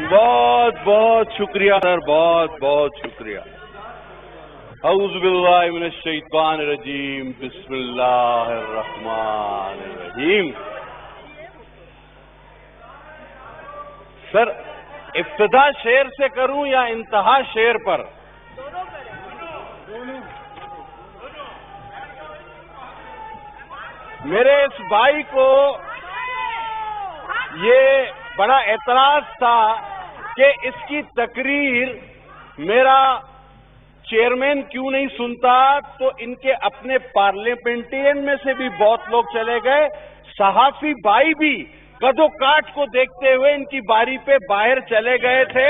بہت بہت شکریہ سر، بہت بہت شکریہ. اعوذ باللہ من الشیطان الرجیم، بسم اللہ الرحمن الرحیم. سر ابتدا شعر سے کروں یا انتہا شعر پر؟ میرے اس بھائی کو یہ بڑا اعتراض تھا کہ اس کی تقریر میرا چیئرمین کیوں نہیں سنتا، تو ان کے اپنے پارلیمنٹرین میں سے بھی بہت لوگ چلے گئے. صحافی بھائی بھی کدو کاٹ کو دیکھتے ہوئے ان کی باری پہ باہر چلے گئے تھے.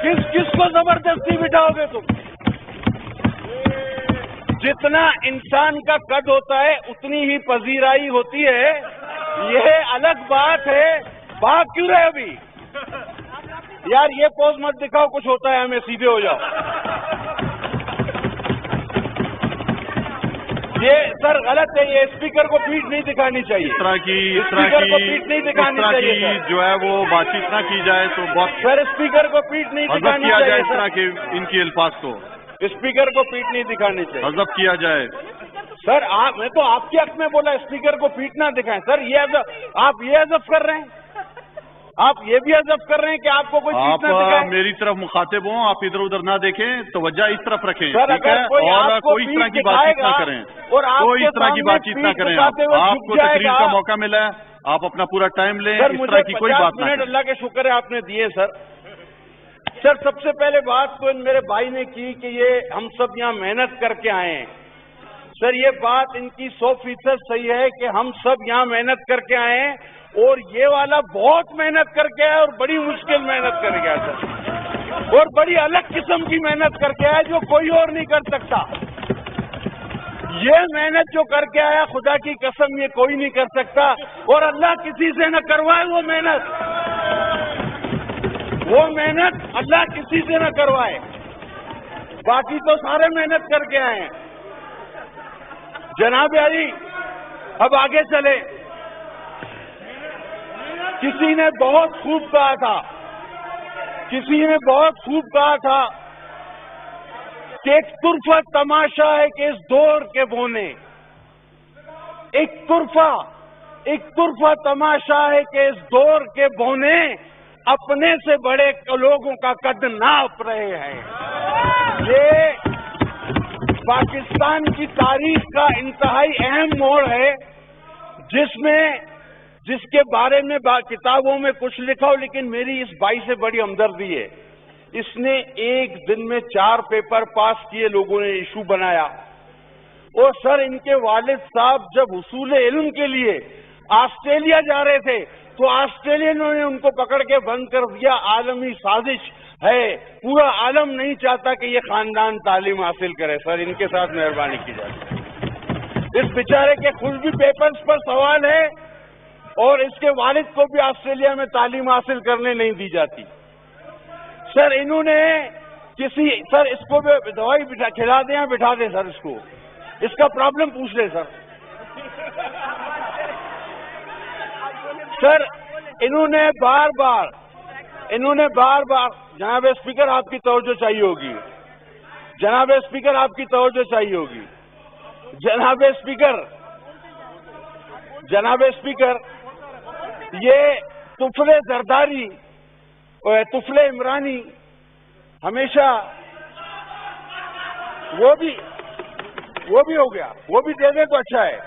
کس کو زبردستی بٹھاؤ گے تم؟ جتنا انسان کا قد ہوتا ہے اتنی ہی پذیرائی ہوتی ہے. یہ الگ بات ہے. بھاگ کیوں رہے ابھی؟ یار یہ پوز مت دکھاؤ، کچھ ہوتا ہے ہمیں، سیدھے ہو جاؤ. یہ سر غلط ہے، یہ اسپیکر کو پیٹھ نہیں دکھانی چاہیے. اس طرح کی پیٹھ نہیں دکھانی چاہیے جو ہے وہ بات چیت نہ کی جائے تو بہت سر. اسپیکر کو پیٹھ نہیں دکھانی کیا جائے. چاہیے اس طرح کے ان کی الفاظ کو اسپیکر کو پیٹھ نہیں دکھانی چاہیے. حذف کیا جائے. سر میں تو آپ کے حق میں بولا اسپیکر کو پیٹھ نہ دکھائیں. سر یہ آپ یہ حذف کر رہے ہیں، آپ یہ بھی حذف کر رہے ہیں کہ آپ کو کوئی پیٹھ نہ دکھائے. آپ میری طرف مخاطب ہوں، آپ ادھر ادھر نہ دیکھیں، توجہ اس طرف رکھیں. سر ٹھیک ہے، اور کوئی اس طرح کی بات چیت نہ کریں، کوئی اس طرح کی بات چیت نہ کریں. آپ کو تقریر کا موقع ملا ہے، آپ اپنا پورا ٹائم لیں. اس طرح کی کوئی بات نہ کریں. اللہ کے شکر ہے آپ نے دیے سر. سر سب سے پہلے بات تو میرے بھائی نے کی کہ یہ ہم سب یہاں محنت کر کے آئے ہیں. سر یہ بات ان کی 100% صحیح ہے کہ ہم سب یہاں محنت کر کے آئے ہیں، اور یہ والا بہت محنت کر کے آیا اور بڑی مشکل محنت کر کے آیا سر، اور بڑی الگ قسم کی محنت کر کے آیا جو کوئی اور نہیں کر سکتا. یہ محنت جو کر کے آیا خدا کی قسم یہ کوئی نہیں کر سکتا، اور اللہ کسی سے نہ کروائے وہ محنت اللہ کسی سے نہ کروائے. باقی تو سارے محنت کر کے آئے ہیں. جناب علی اب آگے چلے. کسی نے بہت خوب کہا تھا کہ ایک طرفہ تماشا ہے کہ اس دور کے بونے، ایک طرفہ تماشا ہے کہ اس دور کے بونے اپنے سے بڑے لوگوں کا قد ناپ رہے ہیں. یہ پاکستان کی تاریخ کا انتہائی اہم موڑ ہے، جس کے بارے میں کتابوں میں کچھ لکھا ہو، لیکن میری اس بھائی سے بڑی ہمدردی ہے. اس نے ایک دن میں 4 پیپر پاس کیے، لوگوں نے ایشو بنایا. اور سر ان کے والد صاحب جب حصول علم کے لیے آسٹریلیا جا رہے تھے تو آسٹریلینوں نے ان کو پکڑ کے بند کر دیا. عالمی سازش ہے، پورا عالم نہیں چاہتا کہ یہ خاندان تعلیم حاصل کرے. سر ان کے ساتھ مہربانی کی جائے. اس بیچارے کے خود بھی پیپرز پر سوال ہے، اور اس کے والد کو بھی آسٹریلیا میں تعلیم حاصل کرنے نہیں دی جاتی. سر انہوں نے سر اس کو بھی دوائی کھلا دیں یا بٹھا دیں سر، اس کا پرابلم پوچھ لیں سر. سر انہوں نے بار بار جناب اسپیکر آپ کی توجہ چاہیے ہوگی. جناب اسپیکر آپ کی توجہ چاہیے ہوگی. جناب اسپیکر یہ طفل زرداری اور طفل عمرانی ہمیشہ وہ بھی ہو گیا، وہ بھی دے دیں تو اچھا ہے.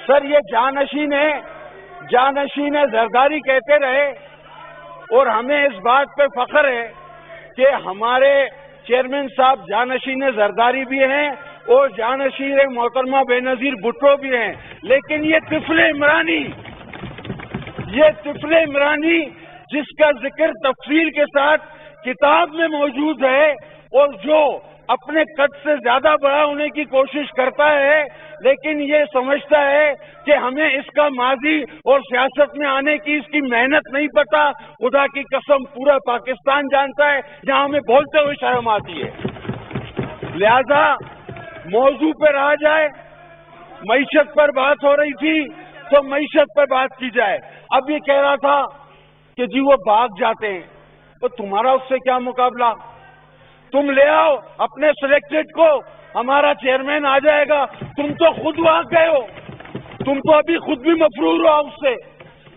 سر یہ جانشین زرداری کہتے رہے، اور ہمیں اس بات پہ فخر ہے کہ ہمارے چیئرمین صاحب جانشین زرداری بھی ہیں اور جانشین محترمہ بے نظیر بھٹو بھی ہیں. لیکن یہ طفل عمرانی جس کا ذکر تفصیل کے ساتھ کتاب میں موجود ہے، اور جو اپنے قد سے زیادہ بڑا ہونے کی کوشش کرتا ہے، لیکن یہ سمجھتا ہے کہ ہمیں اس کا ماضی اور سیاست میں آنے کی اس کی محنت نہیں پتا. خدا کی قسم پورا پاکستان جانتا ہے، یہاں ہمیں بولتے ہوئے شرم آتی ہے. لہذا موضوع پہ رہا جائے. معیشت پر بات ہو رہی تھی تو معیشت پر بات کی جائے. اب یہ کہہ رہا تھا کہ جی وہ بھاگ جاتے ہیں. تو تمہارا اس سے کیا مقابلہ؟ تم لے آؤ اپنے سلیکٹڈ کو، ہمارا چیئرمین آ جائے گا، تم تو خود وہاں گئے ہو، تم تو ابھی خود بھی مفرور ہو اس سے،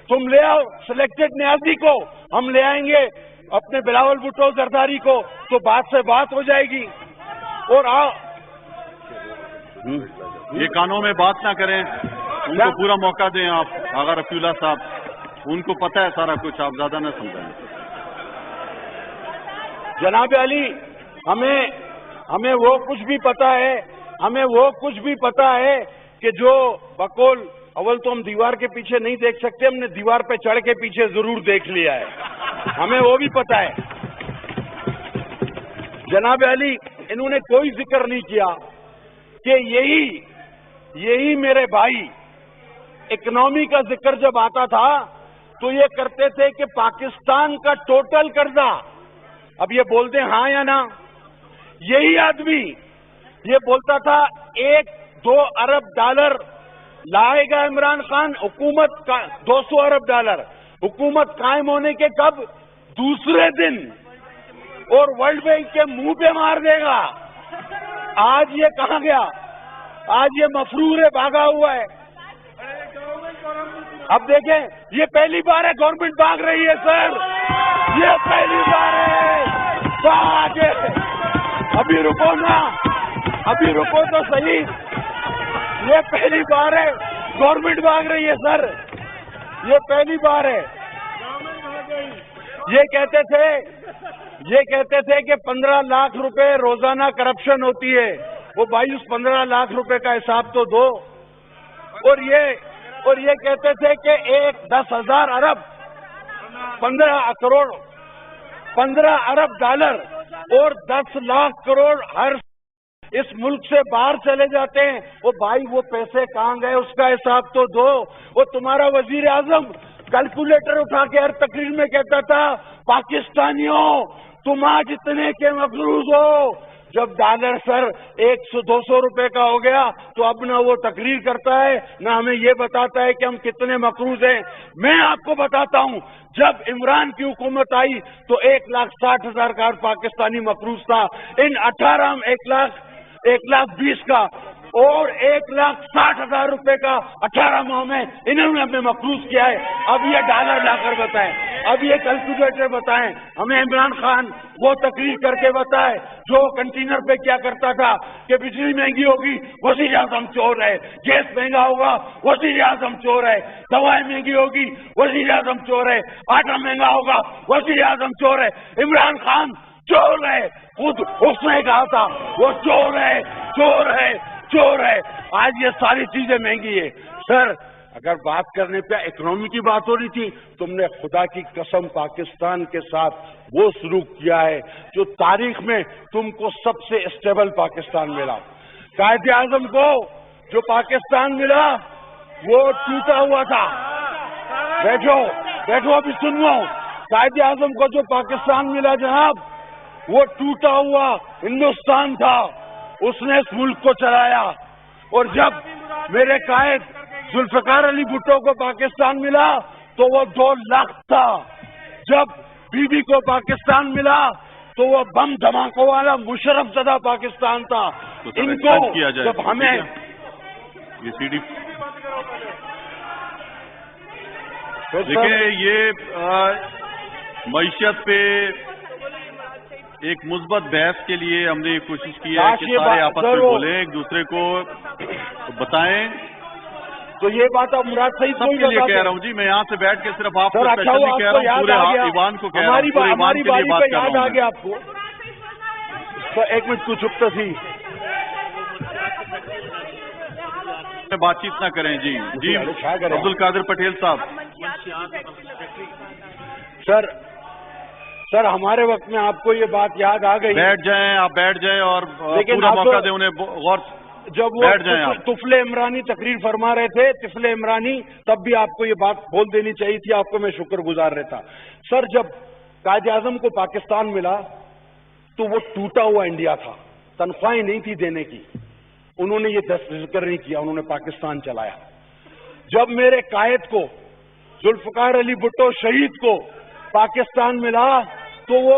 تم لے آؤ سلیکٹڈ نیازی کو، ہم لے آئیں گے اپنے بلاول بھٹو زرداری کو، تو بات سے بات ہو جائے گی۔ اور یہ کانوں میں بات نہ کریں، ان کو پورا موقع دیں آپ، آغا رفیع اللہ صاحب، ان کو پتہ ہے سارا کچھ، آپ زیادہ نہ سمجھائیں۔ جناب علی، ہمیں وہ کچھ بھی پتا ہے، ہمیں وہ کچھ بھی پتا ہے کہ جو بقول اول تو ہم دیوار کے پیچھے نہیں دیکھ سکتے، ہم نے دیوار پہ چڑھ کے پیچھے ضرور دیکھ لیا ہے، ہمیں وہ بھی پتا ہے۔ جناب علی، انہوں نے کوئی ذکر نہیں کیا کہ یہی میرے بھائی اکنامی کا ذکر جب آتا تھا تو یہ کرتے تھے کہ پاکستان کا ٹوٹل قرضہ، اب یہ بولتے ہیں ہاں یا نہ، یہی آدمی یہ بولتا تھا 1-2 ارب ڈالر لائے گا عمران خان، حکومت کا 200 ارب ڈالر، حکومت قائم ہونے کے کب؟ دوسرے دن، اور ورلڈ بینک کے منہ پہ مار دے گا۔ آج یہ کہاں گیا؟ آج یہ مفرور ہے، بھاگا ہوا ہے۔ اب دیکھیں، یہ پہلی بار ہے گورنمنٹ بھاگ رہی ہے سر، یہ پہلی بار ہے۔ تو آگے ابھی رکو نا، ابھی رکو تو صحیح، یہ پہلی بار ہے گورنمنٹ بھاگ رہی ہے سر، یہ پہلی بار ہے۔ یہ کہتے تھے کہ 15 لاکھ روپے روزانہ کرپشن ہوتی ہے، وہ بھائی اس 15 لاکھ روپے کا حساب تو دو۔ اور یہ کہتے تھے کہ 10,000 ارب 15 ارب ڈالر اور 10 لاکھ کروڑ ہر اس ملک سے باہر چلے جاتے ہیں۔ وہ بھائی وہ پیسے کہاں گئے، اس کا حساب تو دو۔ وہ تمہارا وزیر اعظم کیلکولیٹر اٹھا کے ہر تقریر میں کہتا تھا پاکستانیوں تم آج اتنے کے مقروض ہو۔ جب ڈالر سر 100-200 روپے کا ہو گیا تو اب نہ وہ تقریر کرتا ہے نہ ہمیں یہ بتاتا ہے کہ ہم کتنے مقروض ہیں۔ میں آپ کو بتاتا ہوں، جب عمران کی حکومت آئی تو 1,60,000 کا پاکستانی مقروض تھا، ان 1,20,000 کا اور 1,60,000 روپے کا 18 ماہ میں انہوں نے ہمیں مقروض کیا ہے۔ اب یہ ڈالر لا کر بتائیں، اب یہ کیلکولیٹر بتائیں، ہمیں عمران خان وہ تقریر کر کے بتائے جو کنٹینر پہ کیا کرتا تھا کہ بجلی مہنگی ہوگی وزیر اعظم چور ہے، گیس مہنگا ہوگا وزیر اعظم چور ہے، دوائیں مہنگی ہوگی وزیر اعظم چور ہے، آٹا مہنگا ہوگا وزیر اعظم چور ہے۔ عمران خان چور ہے، خود اس نے کہا تھا وہ چور ہے، چور ہے، چور ہے۔ آج یہ ساری چیزیں مہنگی ہے۔ سر اگر بات کرنے پہ اکنامی کی بات ہو رہی تھی، تم نے خدا کی قسم پاکستان کے ساتھ وہ سلوک کیا ہے جو تاریخ میں تم کو سب سے اسٹیبل پاکستان ملا۔ قائد اعظم کو جو پاکستان ملا وہ ٹوٹا ہوا تھا۔ بیٹھو ابھی سن لو، قائد اعظم کو جو پاکستان ملا جناب وہ ٹوٹا ہوا ہندوستان تھا، اس نے اس ملک کو چلایا۔ اور جب میرے قائد ذوالفقار علی بھٹو کو پاکستان ملا تو وہ 2 لاکھ تھا، جب بی بی کو پاکستان ملا تو وہ بم دھماکوں والا مشرف زدہ پاکستان تھا۔ ان کو جب ہمیں یہ سی ڈی دیکھیں، یہ معیشت پہ ایک مثبت بحث کے لیے ہم نے کوشش کی ہے کہ سارے آپس میں بولیں، ایک دوسرے کو بتائیں۔ تو یہ بات اب مراد صحیح سب کے لیے کہہ رہا ہوں جی، میں یہاں سے بیٹھ کے صرف آپ کو اسپیشلی کہہ رہا ہوں، پورے ایوان کو کہہ رہا ہوں، پورے ایوان کے لیے بات کر رہا ہوں۔ یاد آ گیا آپ کو؟ تو ایک منٹ کو چپ تو سی، بات چیت نہ کریں جی۔ جی عبد القادر پٹیل صاحب۔ سر ہمارے وقت میں آپ کو یہ بات یاد آ گئی؟ بیٹھ جائیں، آپ بیٹھ جائیں اور پورا موقع دیں انہیں غور سے۔ جب وہ طفل عمرانی تقریر فرما رہے تھے، طفل عمرانی، تب بھی آپ کو یہ بات بول دینی چاہیے تھی، آپ کو میں شکر گزار رہتا۔ سر جب قائد اعظم کو پاکستان ملا تو وہ ٹوٹا ہوا انڈیا تھا، تنخواہیں نہیں تھی دینے کی، انہوں نے یہ ذکر نہیں کیا، انہوں نے پاکستان چلایا۔ جب میرے قائد کو ذوالفقار علی بھٹو شہید کو پاکستان ملا تو وہ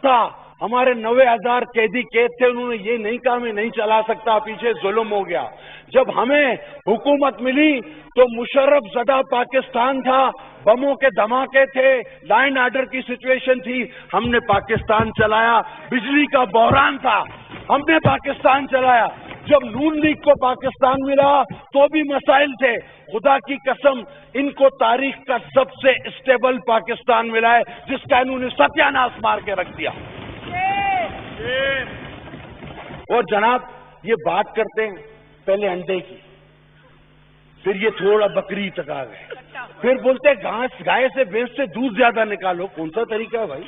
تھا. ہمارے 90,000 قیدی قید تھے, انہوں نے یہ نہیں کہا میں نہیں چلا سکتا, پیچھے ظلم ہو گیا. جب ہمیں حکومت ملی تو مشرف زدہ پاکستان تھا, بموں کے دھماکے تھے, لائن آرڈر کی سچویشن تھی, ہم نے پاکستان چلایا. بجلی کا بحران تھا, ہم نے پاکستان چلایا. جب نون لیگ کو پاکستان ملا تو بھی مسائل تھے. خدا کی قسم ان کو تاریخ کا سب سے اسٹیبل پاکستان ملا ہے, جس کا انہوں نے ستیہ ناش مار کے رکھ دیا. اور جناب یہ بات کرتے ہیں پہلے انڈے کی, پھر یہ تھوڑا بکری تک آ گئے, پھر بولتے گائے سے بھینس سے دودھ زیادہ نکالو. کون سا طریقہ ہے بھائی؟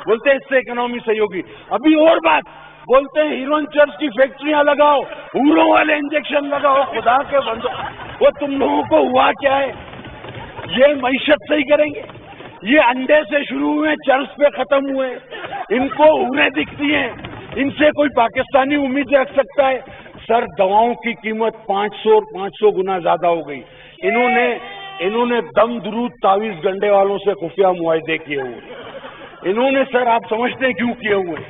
بولتے اس سے اکنامی صحیح ہوگی. ابھی اور بات بولتے ہیں ہیروئن چرچ کی فیکٹریاں لگاؤ, ہوروں والے انجیکشن لگاؤ. خدا کے بندو, وہ تم لوگوں کو ہوا کیا ہے؟ یہ معیشت صحیح کریں گے؟ یہ انڈے سے شروع ہوئے, چرچ پہ ختم ہوئے. ان کو ہوریں دکھتی ہیں, ان سے کوئی پاکستانی امید رکھ سکتا ہے؟ سر دواؤں کی قیمت 500 گنا زیادہ ہو گئی. انہوں نے دم درود تعویذ گنڈے والوں سے خفیہ معاہدے کیے ہوئے. انہوں نے سر آپ سمجھتے ہیں کیوں کیے ہوئے؟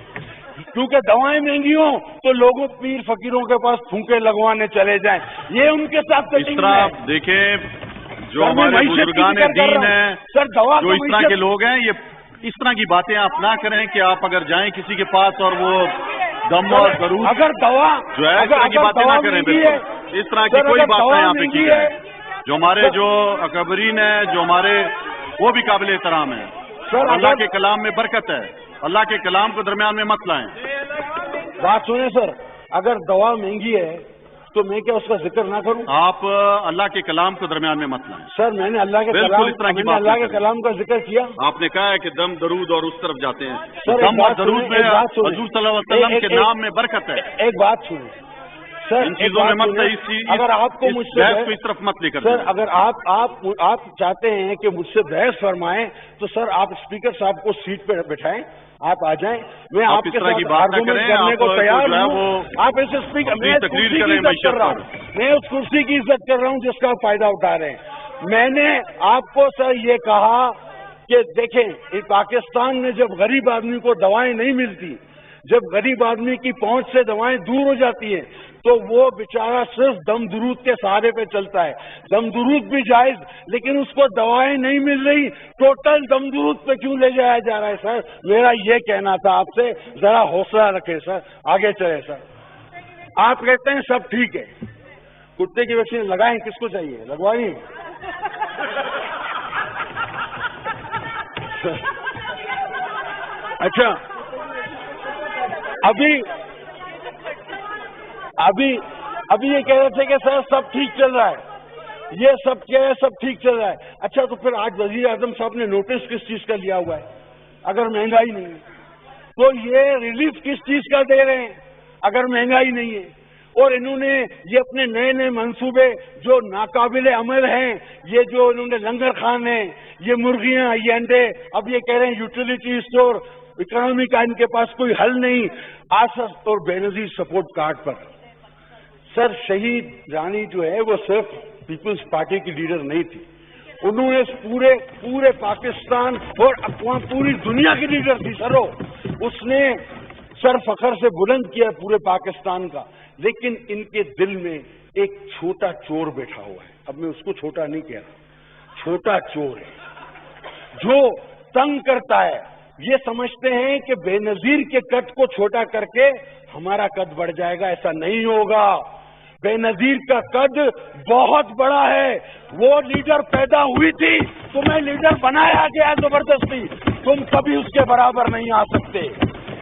کیونکہ دوائیں مہنگی ہوں تو لوگوں پیر فقیروں کے پاس پھونکے لگوانے چلے جائیں. یہ ان کے ساتھ اس طرح دیکھیں جو ہمارے بزرگان دین ہیں, جو اس طرح کے لوگ ہیں, یہ اس طرح کی باتیں آپ نہ کریں کہ آپ اگر جائیں کسی کے پاس اور وہ دم اور درود اگر دوا جو ہے اس طرح کی باتیں نہ کریں. بالکل اس طرح کی کوئی بات نہیں یہاں پہ کی جائے. جو ہمارے جو اکابرین ہیں, جو ہمارے, وہ بھی قابل احترام ہیں. اللہ کے کلام میں برکت ہے, اللہ کے کلام کو درمیان میں مت لائیں. بات سنیں سر, اگر دوا مہنگی ہے تو میں کیا اس کا ذکر نہ کروں؟ آپ اللہ کے کلام کو درمیان میں مت لائیں. سر میں نے اللہ کے کلام کا ذکر کیا. آپ نے کہا ہے کہ دم درود اور اس طرف جاتے ہیں. دم اور درود میں حضور صلی اللہ علیہ وسلم کے نام میں برکت ہے. ایک بات سنیں سر, ان چیزوں میں مت, اگر آپ کو مجھ سے کو اس طرف مت لے کر سر, اگر آپ چاہتے ہیں کہ مجھ سے بحث فرمائیں تو سر آپ اسپیکر صاحب کو سیٹ پہ بٹھائیں, آپ آ جائیں, میں آپ کے ساتھ آرگومنٹ کرنے کو تیار ہوں. آپ ایسے اسپیکر, میں اس کرسی کی عزت کر رہا ہوں, میں اس کرسی کی عزت کر رہا ہوں جس کا فائدہ اٹھا رہے ہیں. میں نے آپ کو سر یہ کہا کہ دیکھیں پاکستان میں جب غریب آدمی کو دوائیں نہیں ملتی, جب غریب آدمی کی پہنچ سے دوائیں دور ہو جاتی ہیں تو وہ بیچارہ صرف دم درود کے سہارے پہ چلتا ہے. دم درود بھی جائز, لیکن اس کو دوائیں نہیں مل رہی, ٹوٹل دم درود پہ کیوں لے جایا جا رہا ہے؟ سر میرا یہ کہنا تھا آپ سے, ذرا حوصلہ رکھیں سر, آگے چلے سر. آپ کہتے ہیں سب ٹھیک ہے, کتے کی ویکسین لگائیں, کس کو چاہیے لگوائیں؟ اچھا ابھی یہ کہہ رہے تھے کہ سر سب ٹھیک چل رہا ہے, یہ سب کیا ہے, سب ٹھیک چل رہا ہے. اچھا تو پھر آج وزیر اعظم صاحب نے نوٹس کس چیز کا لیا ہوا ہے؟ اگر مہنگائی نہیں ہے تو یہ ریلیف کس چیز کا دے رہے ہیں اگر مہنگائی نہیں ہے؟ اور انہوں نے یہ اپنے نئے نئے منصوبے جو ناقابل عمل ہیں, یہ جو انہوں نے لنگر خانے, یہ مرغیاں, یہ انڈے, اب یہ کہہ رہے ہیں یوٹیلیٹی اسٹور, اکنامی کا ان کے پاس کوئی حل نہیں. آصف اور بے نظیر سپورٹ کارڈ پر سر شہید رانی جو ہے وہ صرف پیپلز پارٹی کی لیڈر نہیں تھی, انہوں نے پورے پاکستان اور پوری دنیا کی لیڈر تھی سر. اس نے سر فخر سے بلند کیا پورے پاکستان کا, لیکن ان کے دل میں ایک چھوٹا چور بیٹھا ہوا ہے. اب میں اس کو چھوٹا نہیں کہہ رہا, چھوٹا چور ہے جو تنگ کرتا ہے. یہ سمجھتے ہیں کہ بے نظیر کے قد کو چھوٹا کر کے ہمارا قد بڑھ جائے گا, ایسا نہیں ہوگا. بے نظیر کا قد بہت بڑا ہے, وہ لیڈر پیدا ہوئی تھی, تمہیں لیڈر بنایا گیا زبردستی, تم کبھی اس کے برابر نہیں آ سکتے,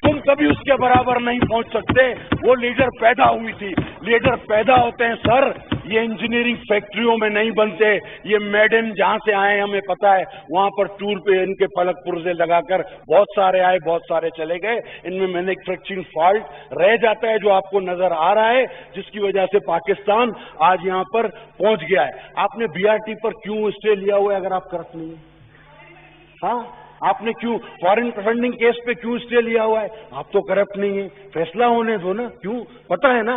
تم کبھی اس کے برابر نہیں پہنچ سکتے. وہ لیڈر پیدا ہوئی تھی, لیڈر پیدا ہوتے ہیں سر, یہ انجینئرنگ فیکٹریوں میں نہیں بنتے, یہ میڈ ان جہاں سے آئے ہمیں پتا ہے, وہاں پر ٹور پہ ان کے پلک پرزے لگا کر بہت سارے آئے, بہت سارے چلے گئے. ان میں مینوفیکچرنگ فالٹ رہ جاتا ہے جو آپ کو نظر آ رہا ہے, جس کی وجہ سے پاکستان آج یہاں پر پہنچ گیا ہے. آپ نے بی آر ٹی پر کیوں اسٹے لیا ہوا ہے اگر آپ کرپٹ نہیں ہیں؟ ہاں آپ نے کیوں فارن فنڈنگ کیس پہ کیوں اسٹے لیا ہوا ہے؟ آپ تو کرپٹ نہیں ہیں, فیصلہ ہونے دو نا. کیوں؟ پتہ ہے نا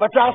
50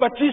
25,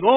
9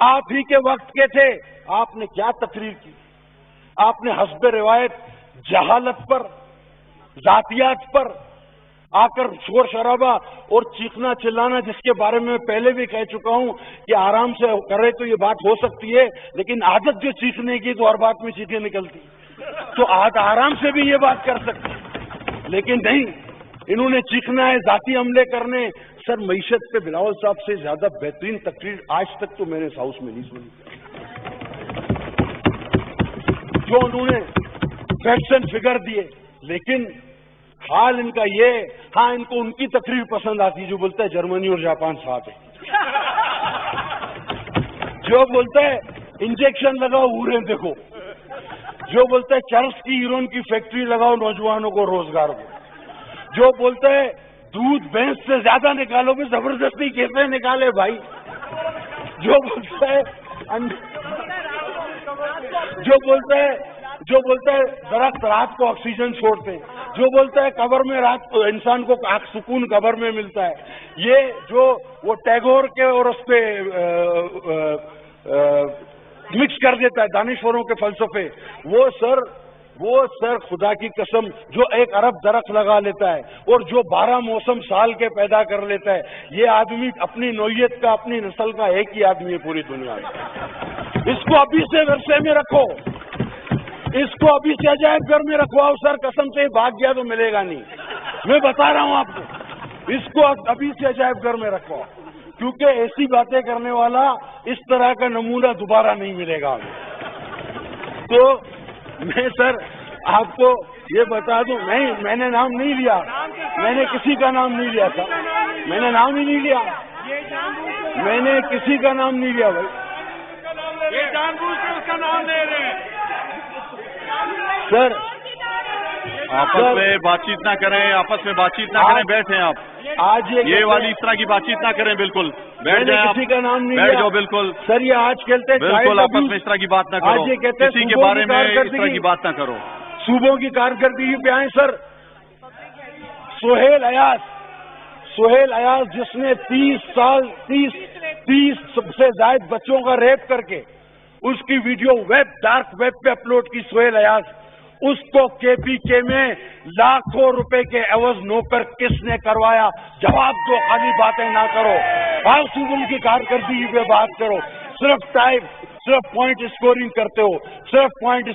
آپ ہی کے وقت کے تھے. آپ نے کیا تقریر کی؟ آپ نے حسب روایت جہالت پر، ذاتیات پر آ کر شور شرابہ اور چیخنا چلانا، جس کے بارے میں پہلے بھی کہہ چکا ہوں کہ آرام سے کرے تو یہ بات ہو سکتی ہے، لیکن عادت جو چیخنے کی تو ہر بات میں چیخیں نکلتی، تو آرام سے بھی یہ بات کر سکتے، لیکن نہیں، انہوں نے چیخنا ہے، ذاتی حملے کرنے. سر معیشت پہ بلاول صاحب سے زیادہ بہترین تقریر آج تک تو میں نے اس ہاؤس میں نہیں سنی. جو انہوں نے فیکٹس اینڈ فگر دیے، لیکن حال ان کا یہ، ہاں ان کو ان کی تقریر پسند آتی جو بولتا ہے جرمنی اور جاپان ساتھ ہے، جو بولتا ہے انجیکشن لگاؤ اوریں دیکھو، جو بولتا ہے چرس کی ہیروئن کی فیکٹری لگاؤ نوجوانوں کو روزگار دو، جو بولتا ہے دودھ بھینس سے زیادہ نکالو گے، زبردستی کیسے نکالے بھائی، جو بولتا ہے درخت رات کو آکسیجن چھوڑتے ہیں، جو بولتا ہے قبر میں رات کو انسان کو سکون قبر میں ملتا ہے، یہ جو وہ ٹیگور کے اور اس پہ مکس کر دیتا ہے دانشوروں کے فلسفے، وہ سر خدا کی قسم جو 1 ارب درخت لگا لیتا ہے اور جو 12 موسم سال کے پیدا کر لیتا ہے، یہ آدمی اپنی نوعیت کا، اپنی نسل کا ایک ہی آدمی ہے پوری دنیا میں. اس کو ابھی سے ورثے میں رکھو، اس کو ابھی سے عجائب گھر میں رکھواؤ. سر قسم سے بھاگ گیا تو ملے گا نہیں، میں بتا رہا ہوں آپ کو، اس کو ابھی سے عجائب گھر میں رکھواؤ، کیونکہ ایسی باتیں کرنے والا اس طرح کا نمونہ دوبارہ نہیں ملے گا. تو میں سر آپ کو یہ بتا دوں، نہیں میں نے نام نہیں لیا، میں نے کسی کا نام نہیں لیا تھا، میں نے نام ہی نہیں لیا، میں نے کسی کا نام نہیں لیا بھائی، یہ جان بوجھ کے اس کا نام لے رہے ہیں. سر آپس میں بات چیت نہ کریں، آپس میں بات چیت نہ کریں، بیٹھیں آپ. آج یہ والی اس طرح کی بات چیت نہ کریں، بالکل بیٹھ جائیں آپ، کسی کا نام نہیں بیٹھ جاؤ بالکل. سر یہ آج کہتے ہیں بالکل آپس میں اس طرح کی بات نہ کرو، کسی کے بارے میں اس طرح کی بات نہ کرو. صوبوں کی کارکردگی پہ آئیں سر. سہیل ایاز جس نے 30 سے زائد بچوں کا ریپ کر کے اس کی ویڈیو ڈارک ویب پہ اپلوڈ کی، سہیل ایاز، اس کو KPK میں لاکھوں روپے کے عوض نوکر کس نے کروایا؟ جواب دو، خالی باتیں نہ کرو. آؤ صوبوں کی کارکردگی پہ بات کرو. صرف پوائنٹ اسکورنگ کرتے ہو، پوائنٹ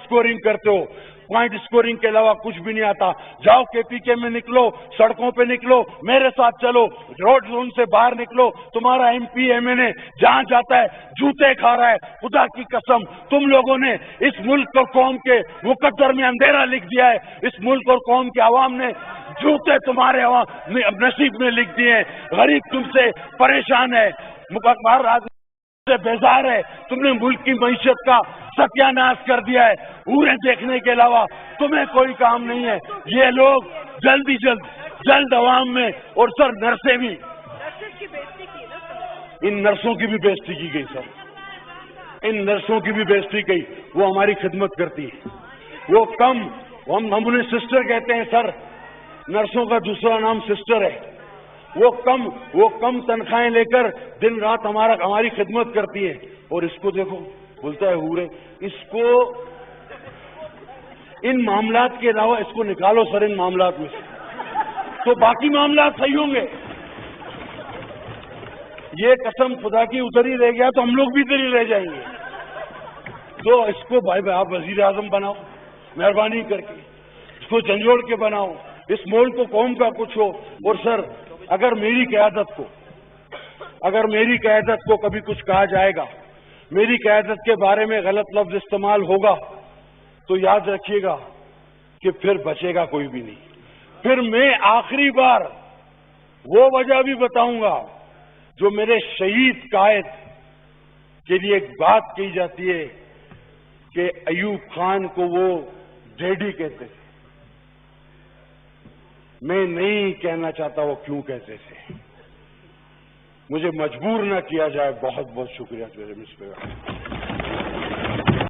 اسکورنگ کے علاوہ کچھ بھی نہیں آتا. جاؤ KPK میں نکلو، سڑکوں پہ نکلو، میرے ساتھ چلو، روڈ زون سے باہر نکلو. تمہارا MP MNA جہاں جاتا ہے جوتے کھا رہا ہے. خدا کی قسم تم لوگوں نے اس ملک اور قوم کے مقدر میں اندھیرا لکھ دیا ہے. اس ملک اور قوم کے عوام نے جوتے تمہارے نصیب میں لکھ دیے ہیں. غریب تم سے پریشان ہے، سے بیزار ہے. تم نے ملک کی معیشت کا ستیہ ناش کر دیا ہے. اوریں دیکھنے کے علاوہ تمہیں کوئی کام نہیں ہے. یہ لوگ جلد عوام میں، اور سر نرسیں بھی، ان نرسوں کی بھی بےزتی کی گئی سر، ان نرسوں کی بھی بےزتی کی. وہ ہماری خدمت کرتی ہیں، وہ کم، ہم انہیں سسٹر کہتے ہیں سر، نرسوں کا دوسرا نام سسٹر ہے. وہ کم تنخواہیں لے کر دن رات ہماری خدمت کرتی ہے. اور اس کو دیکھو، بولتا ہے ہورے. اس کو ان معاملات کے علاوہ اس کو نکالو سر ان معاملات میں سے، تو باقی معاملات صحیح ہوں گے. یہ قسم خدا کی ادھر ہی رہ گیا تو ہم لوگ بھی ادھر ہی رہ جائیں گے. تو اس کو بھائی آپ وزیر اعظم بناؤ مہربانی کر کے، اس کو جھنجھوڑ کے بناؤ، اس ملک کو قوم کا کچھ ہو. اور سر اگر میری قیادت کو کبھی کچھ کہا جائے گا، میری قیادت کے بارے میں غلط لفظ استعمال ہوگا، تو یاد رکھیے گا کہ پھر بچے گا کوئی بھی نہیں. پھر میں آخری بار وہ وجہ بھی بتاؤں گا جو میرے شہید قائد کے لیے ایک بات کہی جاتی ہے کہ ایوب خان کو وہ ڈیڈی کہتے تھے. میں نہیں کہنا چاہتا وہ کیوں کہتے تھے، مجھے مجبور نہ کیا جائے. بہت بہت شکریہ میرے مصباح.